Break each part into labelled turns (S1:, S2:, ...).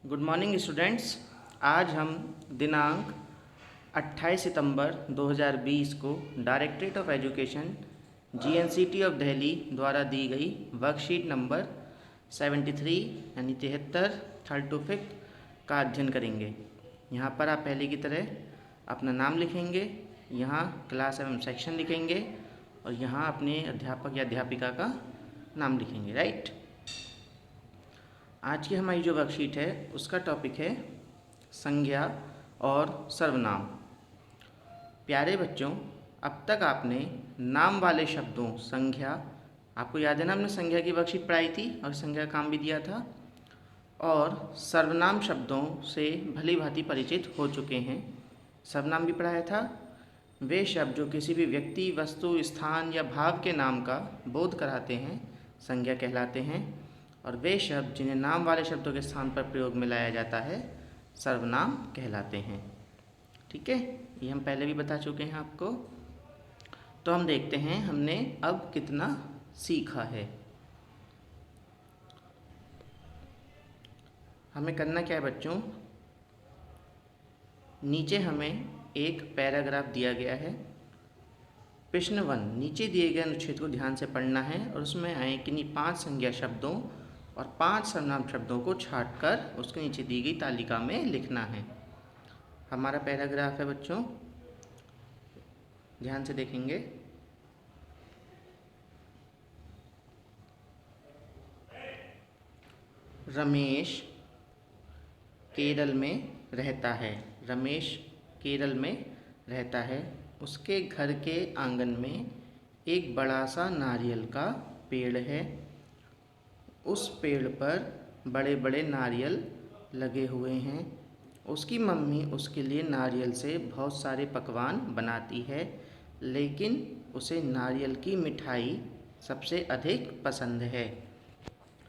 S1: Good morning students. आज हम दिनांक 28 सितंबर 2020 को directorate of education GNCT of Delhi द्वारा दी गई वर्कशीट नंबर 73 यानी 73 थर्ड टू फिफ्थ का अध्ययन करेंगे। यहाँ पर आप पहले की तरह अपना नाम लिखेंगे, यहाँ क्लास एवं सेक्शन लिखेंगे और यहाँ अपने अध्यापक या अध्यापिका का नाम लिखेंगे। राइट। आज की हमारी जो वर्कशीट है उसका टॉपिक है संज्ञा और सर्वनाम। प्यारे बच्चों, अब तक आपने नाम वाले शब्दों संज्ञा, आपको याद है ना, हमने संज्ञा की वर्कशीट पढ़ाई थी और संज्ञा काम भी दिया था, और सर्वनाम शब्दों से भली भांति परिचित हो चुके हैं। सर्वनाम भी पढ़ाया था। वे शब्द जो किसी भी व्यक्ति, वस्तु, स्थान या भाव के नाम का बोध कराते हैं संज्ञा कहलाते हैं, और वे शब्द जिन्हें नाम वाले शब्दों के स्थान पर प्रयोग में लाया जाता है सर्वनाम कहलाते हैं। ठीक है, ये हम पहले भी बता चुके हैं आपको। तो हम देखते हैं हमने अब कितना सीखा है। हमें करना क्या है बच्चों, नीचे हमें एक पैराग्राफ दिया गया है। प्रश्न 1, नीचे दिए गए अनुच्छेद को ध्यान से पढ़ना है और उसमें आए किन्हीं 5 संज्ञा शब्दों और 5 सर्वनाम शब्दों को छांटकर उसके नीचे दी गई तालिका में लिखना है। हमारा पैराग्राफ है बच्चों, ध्यान से देखेंगे। रमेश केरल में रहता है। रमेश केरल में रहता है। उसके घर के आंगन में एक बड़ा सा नारियल का पेड़ है। उस पेड़ पर बड़े बड़े नारियल लगे हुए हैं। उसकी मम्मी उसके लिए नारियल से बहुत सारे पकवान बनाती है, लेकिन उसे नारियल की मिठाई सबसे अधिक पसंद है।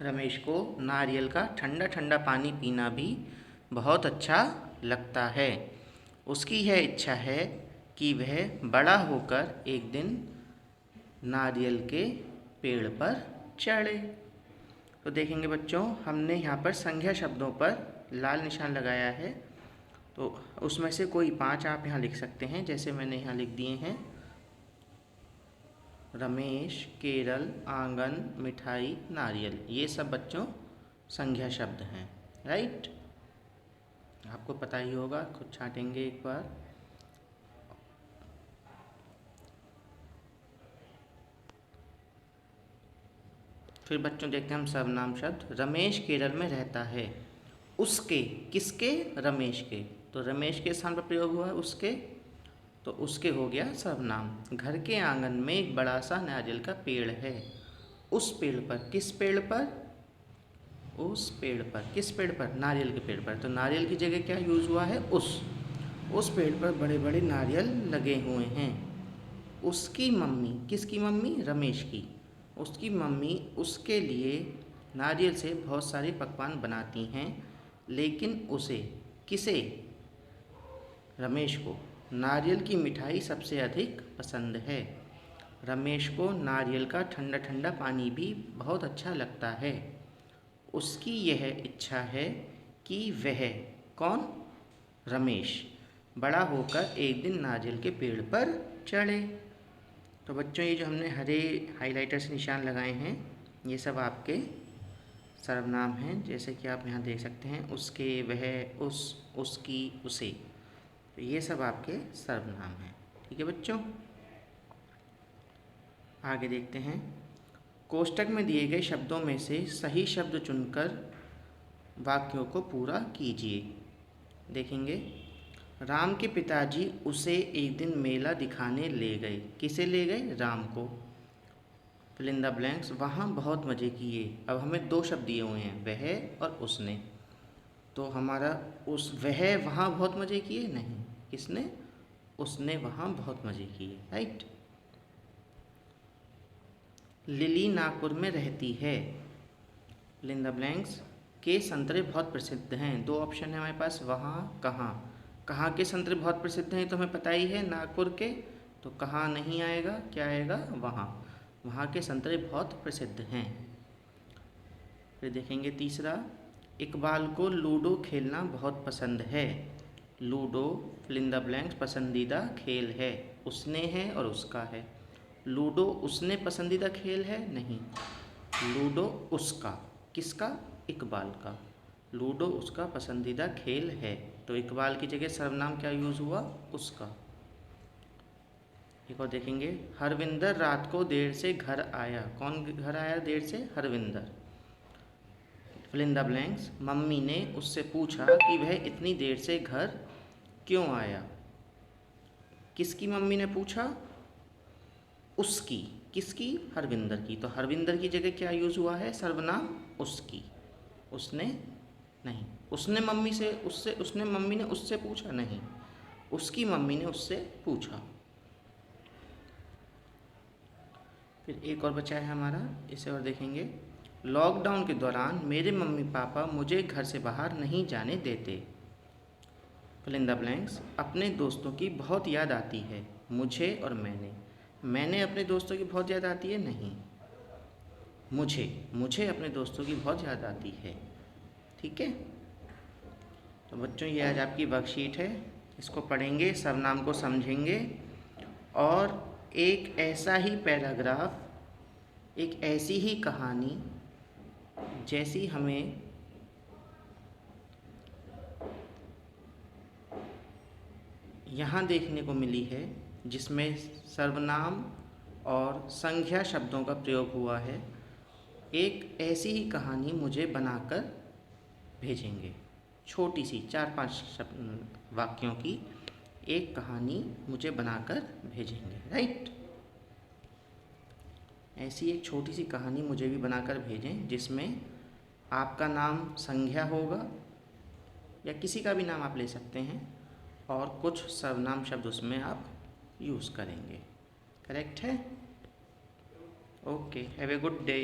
S1: रमेश को नारियल का ठंडा ठंडा पानी पीना भी बहुत अच्छा लगता है। उसकी यह इच्छा है कि वह बड़ा होकर एक दिन नारियल के पेड़ पर चढ़े। तो देखेंगे बच्चों, हमने यहाँ पर संज्ञा शब्दों पर लाल निशान लगाया है, तो उसमें से कोई 5 आप यहाँ लिख सकते हैं, जैसे मैंने यहाँ लिख दिए हैं। रमेश, केरल, आंगन, मिठाई, नारियल, ये सब बच्चों संज्ञा शब्द हैं। राइट, आपको पता ही होगा, खुद छांटेंगे एक बार। फिर बच्चों देखते हैं हम सर्वनाम शब्द। रमेश केरल में रहता है। उसके, किसके? रमेश के। तो रमेश के स्थान पर प्रयोग हुआ है उसके, तो उसके हो गया सर्वनाम। घर के आंगन में एक बड़ा सा नारियल का पेड़ है। उस पेड़ पर, किस पेड़ पर? उस पेड़ पर, किस पेड़ पर? नारियल के पेड़ पर। तो नारियल की जगह क्या यूज़ हुआ है? उस पेड़ पर बड़े बड़े नारियल लगे हुए हैं। उसकी मम्मी, किसकी मम्मी? रमेश की। उसकी मम्मी उसके लिए नारियल से बहुत सारे पकवान बनाती हैं, लेकिन उसे, किसे? रमेश को नारियल की मिठाई सबसे अधिक पसंद है। रमेश को नारियल का ठंडा ठंडा पानी भी बहुत अच्छा लगता है। उसकी यह इच्छा है कि वह, कौन? रमेश, बड़ा होकर एक दिन नारियल के पेड़ पर चढ़े। तो बच्चों, ये जो हमने हरे हाइलाइटर से निशान लगाए हैं, ये सब आपके सर्वनाम हैं, जैसे कि आप यहाँ देख सकते हैं। उसके, वह, उस, उसकी, उसे, तो ये सब आपके सर्वनाम हैं। ठीक है बच्चों, आगे देखते हैं। कोष्टक में दिए गए शब्दों में से सही शब्द चुनकर वाक्यों को पूरा कीजिए। देखेंगे, राम के पिताजी उसे एक दिन मेला दिखाने ले गए। किसे ले गए? राम को। फिल इन द ब्लैंक्स, वहाँ बहुत मज़े किए। अब हमें 2 शब्द दिए हुए हैं, वह और उसने। तो हमारा उस, वह वहाँ बहुत मज़े किए? नहीं, किसने? उसने वहाँ बहुत मज़े किए। राइट। लिली नागपुर में रहती है। फिल इन द ब्लैंक्स, के संतरे बहुत प्रसिद्ध हैं। 2 ऑप्शन है हमारे पास, वहाँ, कहाँ। कहाँ के संतरे बहुत प्रसिद्ध हैं तो हमें पता ही है, नागपुर के। तो कहाँ नहीं आएगा, क्या आएगा? वहाँ। वहाँ के संतरे बहुत प्रसिद्ध हैं। फिर देखेंगे तीसरा, इकबाल को लूडो खेलना बहुत पसंद है। Ludo fill in the blanks पसंदीदा खेल है। उसने है और उसका है। लूडो उसने पसंदीदा खेल है नहीं, लूडो उसका, किसका, इकबाल का। लूडो उसका पसंदीदा खेल है, तो इकबाल की जगह सर्वनाम क्या यूज़ हुआ, उसका। एक और देखेंगे, हरविंदर रात को देर से घर आया। कौन घर आया देर से, Harvinder. Fill in the blanks, mummy ने उससे पूछा कि वह इतनी देर से घर क्यों आया। किसकी मम्मी ने पूछा, उसकी, किसकी, हरविंदर की। तो हरविंदर की जगह क्या यूज़ हुआ है, सर्वनाम उसकी, उसने नहीं। उसने मम्मी से, उसने मम्मी ने उससे पूछा नहीं, उसकी मम्मी ने उससे पूछा। फिर एक और बचा है हमारा, इसे और देखेंगे। लॉकडाउन के दौरान मेरे मम्मी पापा मुझे घर से बाहर नहीं जाने देते। फिल इन द ब्लैंक्स, अपने दोस्तों की बहुत याद आती है मुझे और मैंने अपने दोस्तों की बहुत याद आती है नहीं, मुझे अपने दोस्तों की बहुत याद आती है। ठीक है, तो बच्चों ये आज आपकी वर्कशीट है, इसको पढ़ेंगे, सर्वनाम को समझेंगे और एक ऐसा ही पैराग्राफ, एक ऐसी ही कहानी जैसी हमें यहाँ देखने को मिली है, जिसमें सर्वनाम और संज्ञा शब्दों का प्रयोग हुआ है, एक ऐसी ही कहानी मुझे बनाकर भेजेंगे। छोटी सी 4-5 वाक्यों की एक कहानी मुझे बनाकर भेजेंगे, राइट। ऐसी एक छोटी सी कहानी मुझे भी बनाकर भेजें, जिसमें आपका नाम संज्ञा होगा या किसी का भी नाम आप ले सकते हैं और कुछ सर्वनाम शब्द उसमें आप यूज़ करेंगे। करेक्ट है? Okay, have a good day.